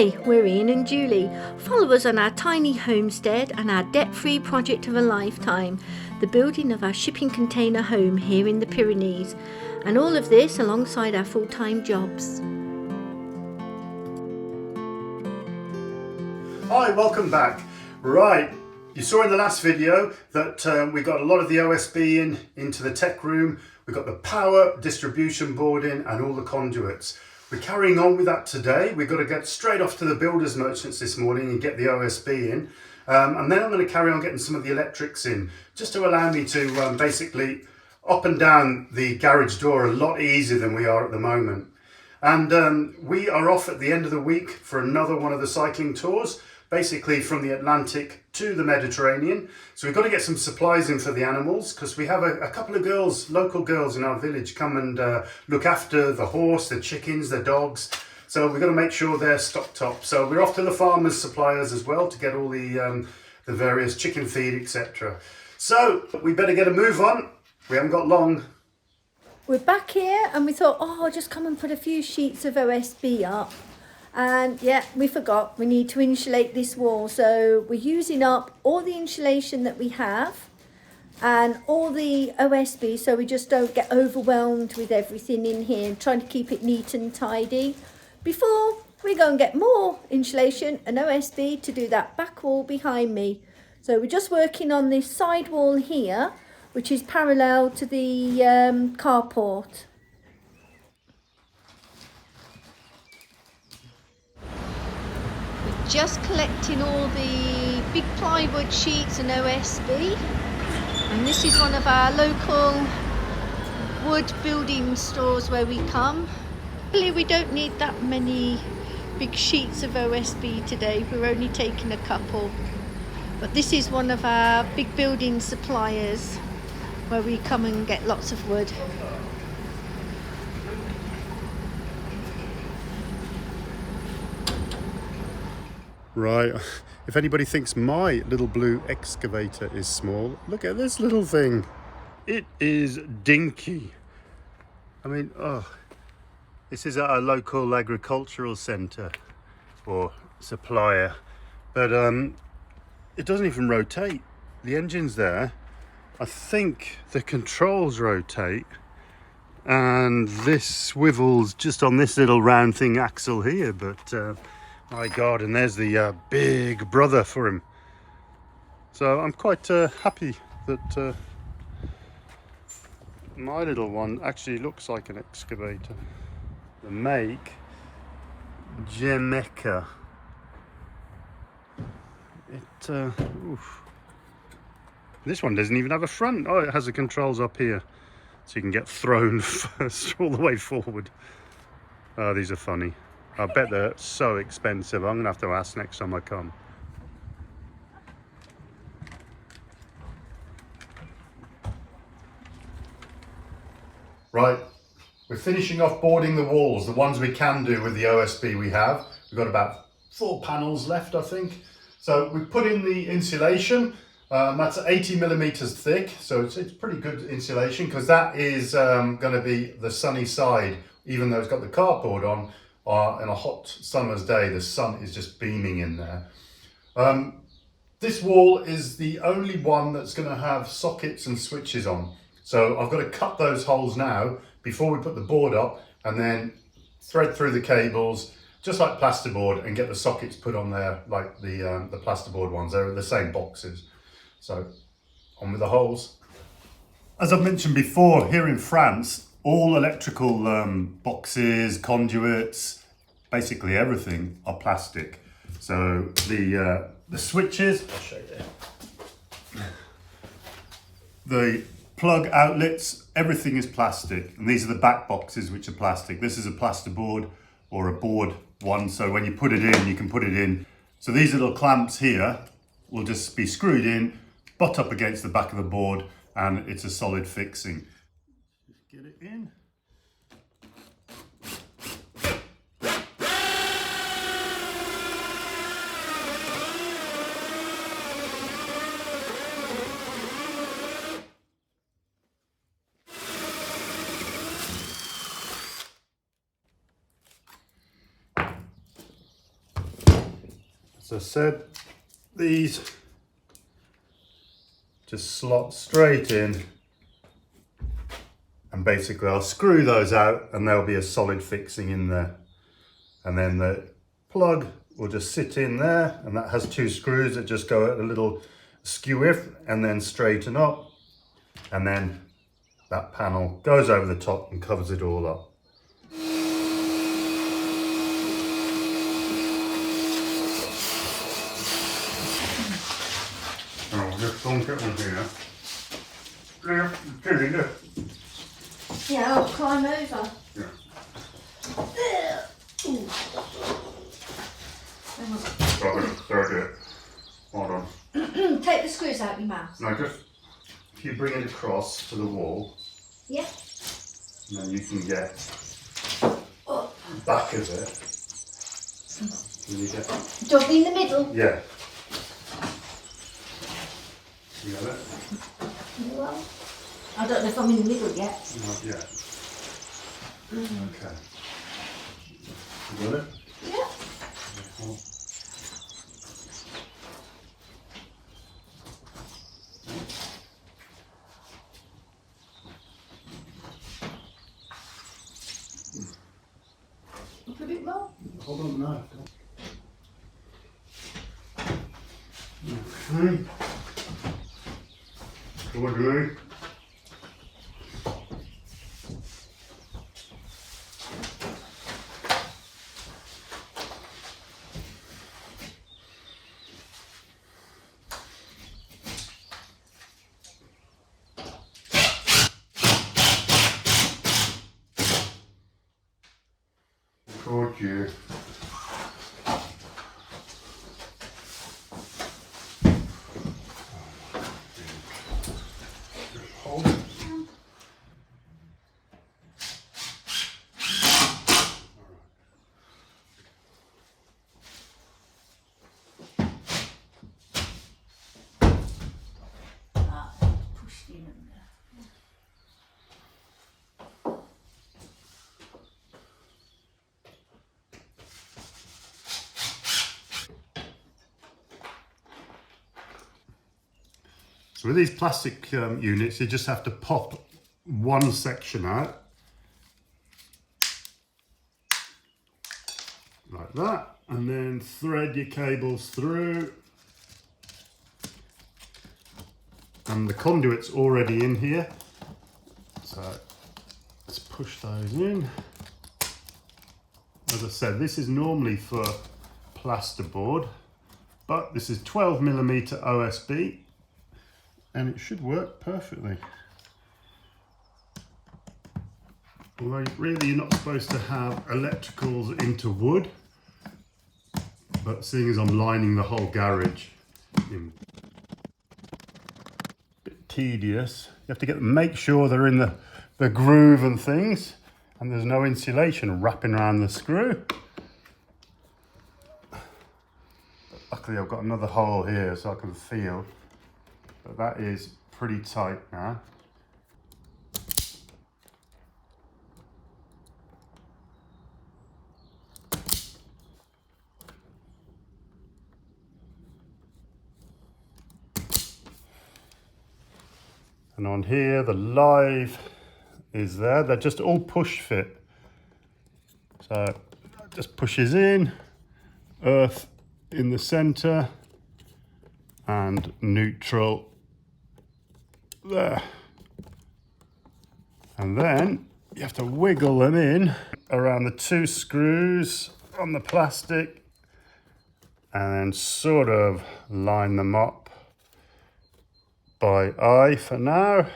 Hi, we're Ian and Julie. Follow us on our tiny homestead and our debt-free project of a lifetime, the building of our shipping container home here in the Pyrenees, and all of this alongside our full-time jobs. Hi, welcome back. Right, you saw in the last video that we got a lot of the OSB into the tech room. We got the power distribution board in and all the conduits. We're carrying on with that today. We've got to get straight off to the builders merchants this morning and get the OSB in. And then I'm going to carry on getting some of the electrics in, just to allow me to basically up and down the garage door a lot easier than we are at the moment. And we are off at the end of the week for another one of the cycling tours, basically from the Atlantic to the Mediterranean. So we've got to get some supplies in for the animals, because we have a couple of girls, local girls in our village, come and look after the horse, the chickens, the dogs. So we've got to make sure they're stocked up. So we're off to the farmers' suppliers as well to get all the various chicken feed, etc. So we better get a move on. We haven't got long. We're back here and we thought, oh, I'll just come and put a few sheets of OSB up. And yeah, we forgot, we need to insulate this wall. So we're using up all the insulation that we have and all the OSB, so we just don't get overwhelmed with everything in here, trying to keep it neat and tidy before we go and get more insulation and OSB to do that back wall behind me. So we're just working on this side wall here, which is parallel to the carport. We're just collecting all the big plywood sheets and OSB, and this is one of our local wood building stores where we come. Really, we don't need that many big sheets of OSB today, we're only taking a couple, but this is one of our big building suppliers where we come and get lots of wood. Right, if anybody thinks my little blue excavator is small, look at this little thing. It is dinky. I mean, this is at a local agricultural centre or supplier, but it doesn't even rotate. The engine's there. I think the controls rotate, and this swivels just on this little round thing axle here, but my God, and there's the big brother for him. So I'm quite happy that my little one actually looks like an excavator. The make, VEGEGA. This one doesn't even have a front. Oh, it has the controls up here, so you can get thrown first all the way forward. Oh, these are funny. I bet they're so expensive. I'm gonna have to ask next time I come. Right, we're finishing off boarding the walls, the ones we can do with the OSB we have. We've got about 4 panels left, I think. So we put in the insulation. That's 80 millimeters thick, so it's pretty good insulation, because that is going to be the sunny side. Even though it's got the cardboard on, in a hot summer's day, the sun is just beaming in there. This wall is the only one that's going to have sockets and switches on. So I've got to cut those holes now before we put the board up, and then thread through the cables, just like plasterboard, and get the sockets put on there like the plasterboard ones. They're the same boxes. So on with the holes. As I've mentioned before, here in France, all electrical boxes, conduits, basically everything are plastic. So the switches, I'll show you there. The plug outlets, everything is plastic, and these are the back boxes which are plastic. This is a plasterboard or a board one, so when you put it in, you can put it in. So these little clamps here will just be screwed in, butt up against the back of the board, and it's a solid fixing. Just get it in. As I said, these just slot straight in, and basically I'll screw those out and there'll be a solid fixing in there. And then the plug will just sit in there, and that has 2 screws that just go at a little skew and then straighten up, and then that panel goes over the top and covers it all up. Oh, just don't get on here. Yeah, I'll climb over. Yeah. Ooh. Hang on. Sorry, hold on. Take the screws out your mouth. Now just, if you bring it across to the wall, Yeah. and then you can get Oh. the back of it. Can you get? Dog in the middle. Yeah. You got it? Well, I don't know if I'm in the middle yet. Not yet. Okay. You got it? Yeah. Cool. A bit more. Hold on, no. Okay. What do we? Told you. Hold it. Pushed in under. So with these plastic units, you just have to pop one section out, like that, and then thread your cables through. And the conduit's already in here, so let's push those in. As I said, this is normally for plasterboard, but this is 12mm OSB, and it should work perfectly. Although really you're not supposed to have electricals into wood, but seeing as I'm lining the whole garage, a bit tedious. You have to make sure they're in the groove and things, and there's no insulation wrapping around the screw. But luckily I've got another hole here so I can feel. But that is pretty tight now. And on here, the live is there. They're just all push fit. So it just pushes in, earth in the center, and neutral there. And then you have to wiggle them in around the 2 screws on the plastic, and then sort of line them up by eye for now.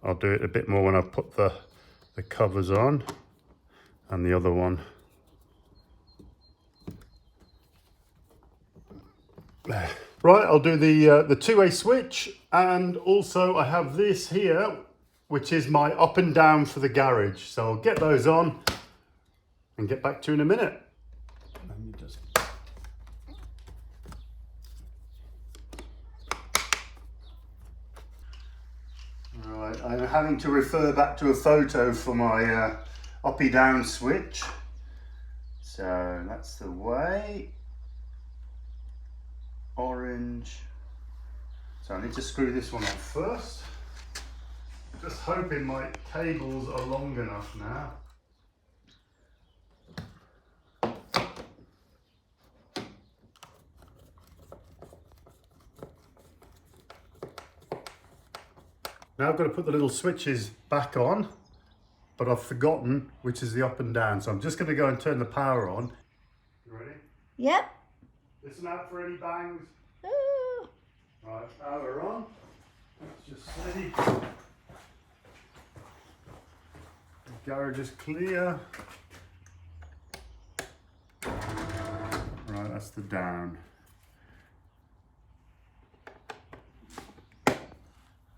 I'll do it a bit more when I put the covers on, and the other one. There. Right, I'll do the two-way switch, and also I have this here, which is my up and down for the garage. So I'll get those on and get back to you in a minute. Let me just... Right, I'm having to refer back to a photo for my uppy down switch. So that's the way. Orange. So I need to screw this one off first. Just hoping my cables are long enough now. Now I've got to put the little switches back on, but I've forgotten which is the up and down. So I'm just going to go and turn the power on. You ready? Yep. Listen out for any bangs. Ooh. Right, power on. Let's just see. The garage is clear. Right, that's the down.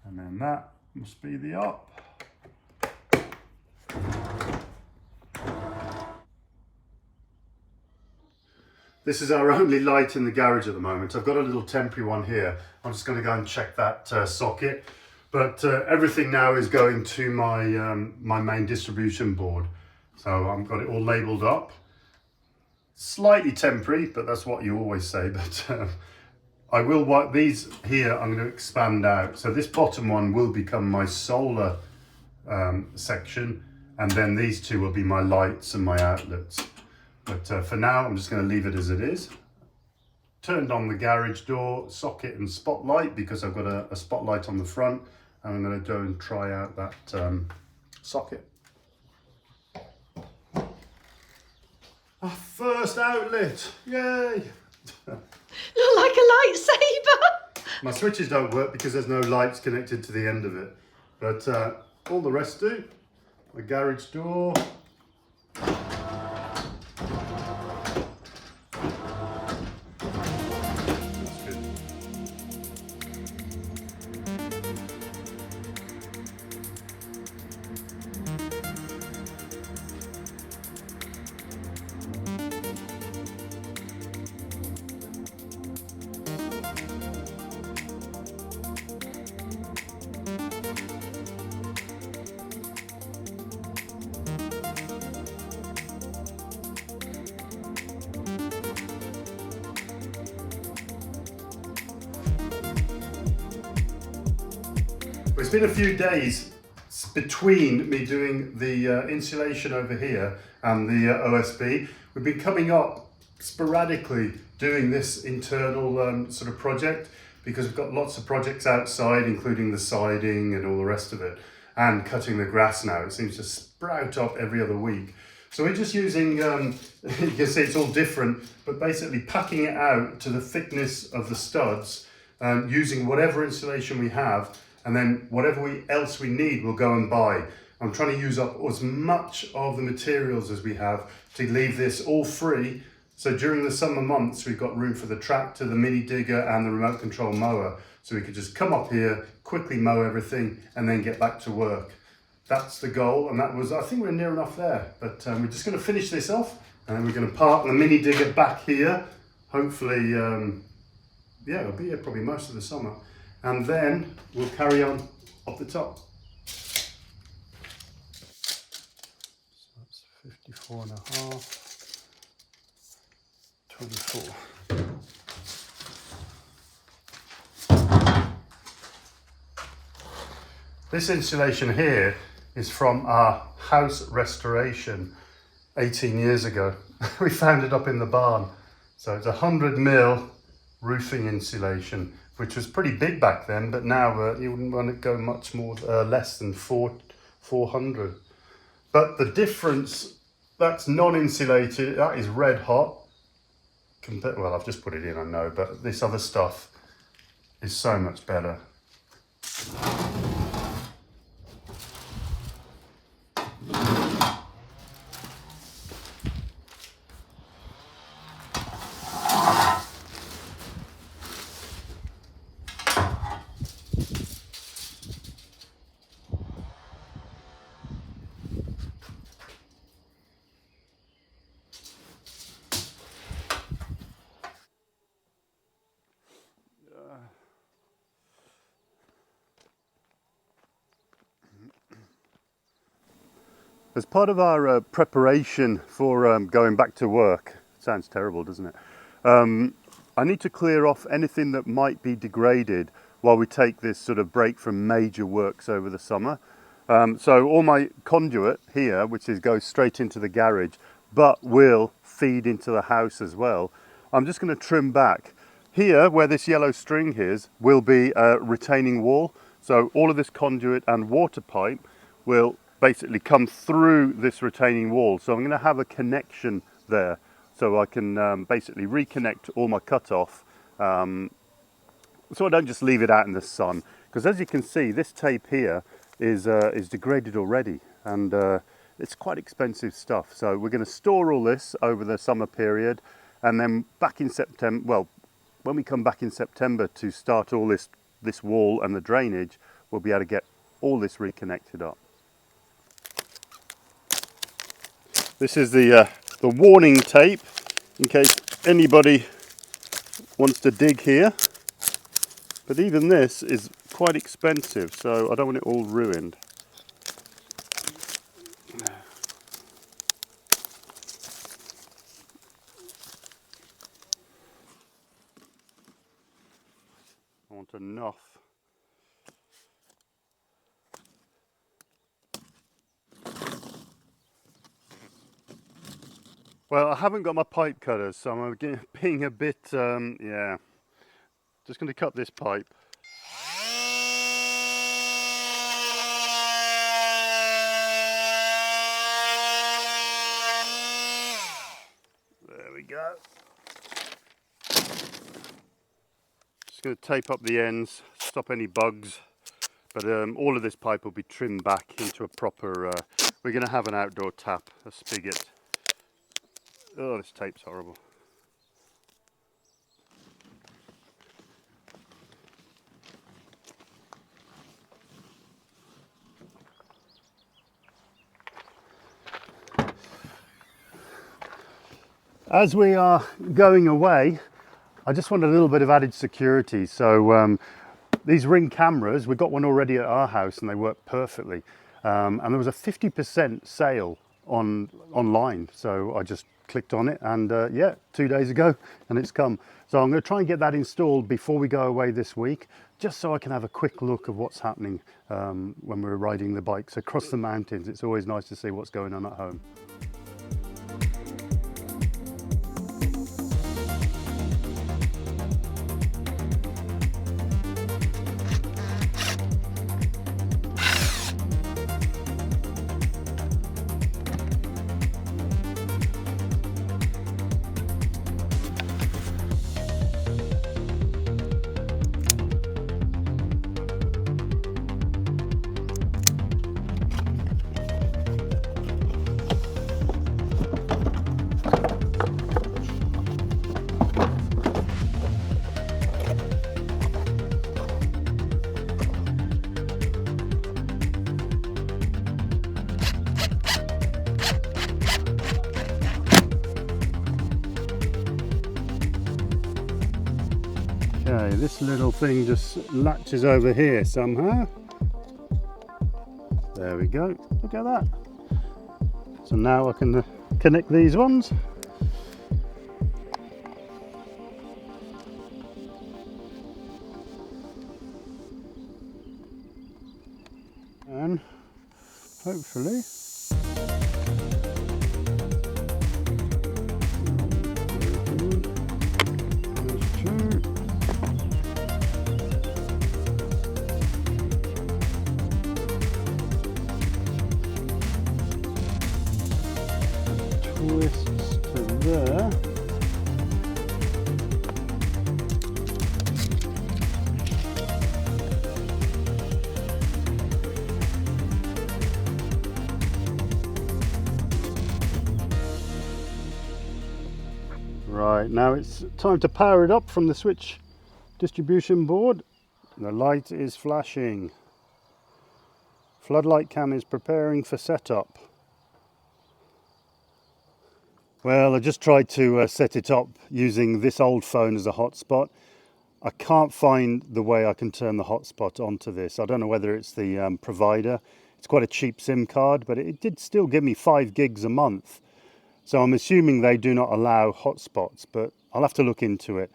And then that must be the up. This is our only light in the garage at the moment. I've got a little temporary one here. I'm just going to go and check that socket. But everything now is going to my, my main distribution board. So I've got it all labelled up. Slightly temporary, but that's what you always say. But I will wipe these here. I'm going to expand out. So this bottom one will become my solar section. And then these two will be my lights and my outlets. But for now, I'm just going to leave it as it is. Turned on the garage door, socket and spotlight because I've got a spotlight on the front. And I'm going to go and try out that socket. Our first outlet, yay! Look like a lightsaber. My switches don't work because there's no lights connected to the end of it. But all the rest do. My garage door. It's been a few days between me doing the insulation over here and the OSB. We've been coming up sporadically doing this internal sort of project because we've got lots of projects outside, including the siding and all the rest of it, and cutting the grass now. It seems to sprout up every other week. So we're just using, you can see it's all different, but basically packing it out to the thickness of the studs, using whatever insulation we have, and then whatever else we need, we'll go and buy. I'm trying to use up as much of the materials as we have to leave this all free. So during the summer months, we've got room for the tractor, the mini digger and the remote control mower. So we could just come up here, quickly mow everything and then get back to work. That's the goal. And that was, I think we're near enough there, but we're just gonna finish this off and then we're gonna park the mini digger back here. Hopefully, yeah, it'll be here probably most of the summer. And then we'll carry on up the top. So that's 54 and a half, 24. This insulation here is from our house restoration 18 years ago. We found it up in the barn. So it's 100mm roofing insulation, which was pretty big back then, but now you wouldn't want to go much more less than 400. But the difference, that's non-insulated, that is red hot. Well, I've just put it in, I know, but this other stuff is so much better. As part of our preparation for going back to work, sounds terrible, doesn't it? I need to clear off anything that might be degraded while we take this sort of break from major works over the summer. So all my conduit here, which goes straight into the garage, but will feed into the house as well, I'm just going to trim back. Here, where this yellow string is, will be a retaining wall. So all of this conduit and water pipe will basically come through this retaining wall. So I'm going to have a connection there, so I can basically reconnect all my cut-off, so I don't just leave it out in the sun. Because as you can see, this tape here is degraded already, and it's quite expensive stuff. So we're going to store all this over the summer period, and then back in September, well, when we come back in September to start all this wall and the drainage, we'll be able to get all this reconnected up. This is the warning tape in case anybody wants to dig here. But even this is quite expensive, so I don't want it all ruined. I want enough. Well, I haven't got my pipe cutters, so I'm being a bit, yeah. Just going to cut this pipe. There we go. Just going to tape up the ends, stop any bugs. But all of this pipe will be trimmed back into a proper, we're going to have an outdoor tap, a spigot. Oh, this tape's horrible. As we are going away, I just want a little bit of added security. So these Ring cameras, we've got one already at our house and they work perfectly. And there was a 50% sale online. So I just clicked on it and yeah, 2 days ago and it's come. So I'm going to try and get that installed before we go away this week, just so I can have a quick look of what's happening when we're riding the bikes across the mountains. It's always nice to see what's going on at home. Okay, this little thing just latches over here somehow. There we go, look at that. So now I can connect these ones. And hopefully twists to there. Right, now it's time to power it up from the switch distribution board. The light is flashing. Floodlight cam is preparing for setup. Well, I just tried to set it up using this old phone as a hotspot. I can't find the way I can turn the hotspot onto this. I don't know whether it's the provider. It's quite a cheap SIM card, but it did still give me 5 gigs a month. So I'm assuming they do not allow hotspots, but I'll have to look into it.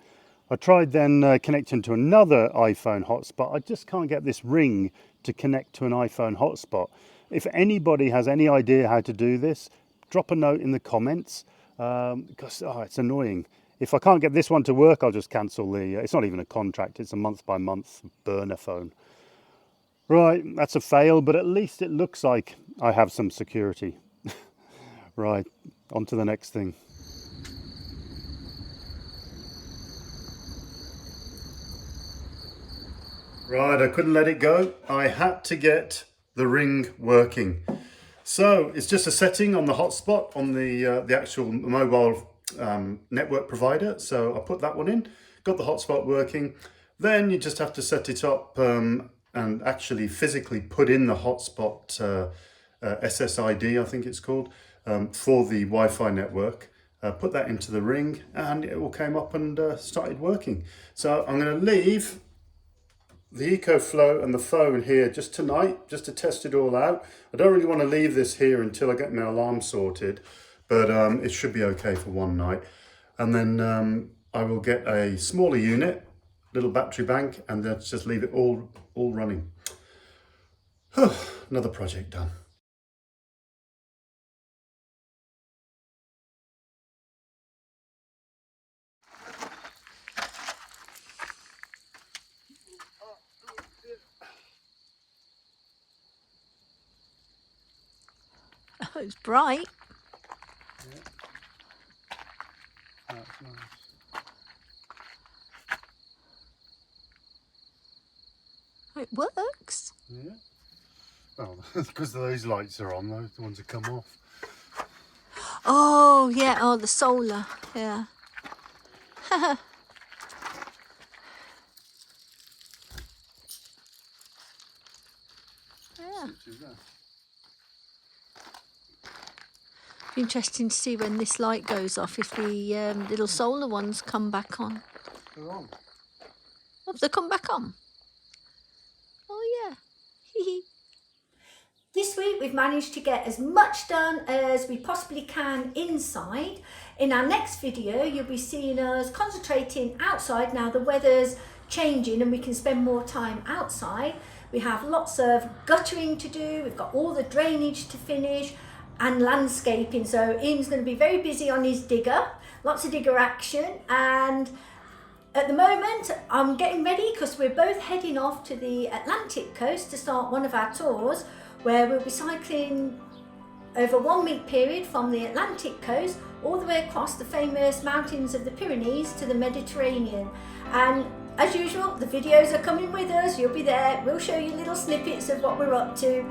I tried then connecting to another iPhone hotspot. I just can't get this Ring to connect to an iPhone hotspot. If anybody has any idea how to do this, drop a note in the comments, because it's annoying. If I can't get this one to work, I'll just cancel the, it's not even a contract, it's a month by month burner phone. Right, that's a fail, but at least it looks like I have some security. Right, on to the next thing. Right, I couldn't let it go. I had to get the Ring working. So it's just a setting on the hotspot on the actual mobile network provider. So I put that one in, got the hotspot working. Then you just have to set it up and actually physically put in the hotspot SSID, I think it's called, for the Wi-Fi network. Put that into the Ring and it all came up and started working. So I'm going to leave the EcoFlow and the phone here just tonight, just to test it all out. I don't really want to leave this here until I get my alarm sorted, but it should be okay for one night. And then I will get a smaller unit, little battery bank, and then just leave it all running. Another project done. Oh, it's bright. Yeah. That's nice. It works. Yeah. Well, because those lights are on, those ones that come off. Oh, yeah. Oh, the solar. Yeah. Yeah. Interesting to see when this light goes off, if the little solar ones come back on. They're on. Oh, they come back on. Oh, yeah. This week we've managed to get as much done as we possibly can inside. In our next video you'll be seeing us concentrating outside. Now the weather's changing and we can spend more time outside. We have lots of guttering to do, we've got all the drainage to finish and landscaping. So Ian's going to be very busy on his digger, lots of digger action, and at the moment I'm getting ready because we're both heading off to the Atlantic coast to start one of our tours, where we'll be cycling over 1 week period from the Atlantic coast all the way across the famous mountains of the Pyrenees to the Mediterranean. And as usual, the videos are coming with us, you'll be there, we'll show you little snippets of what we're up to,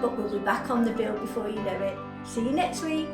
but we'll be back on the bill before you know it. See you next week.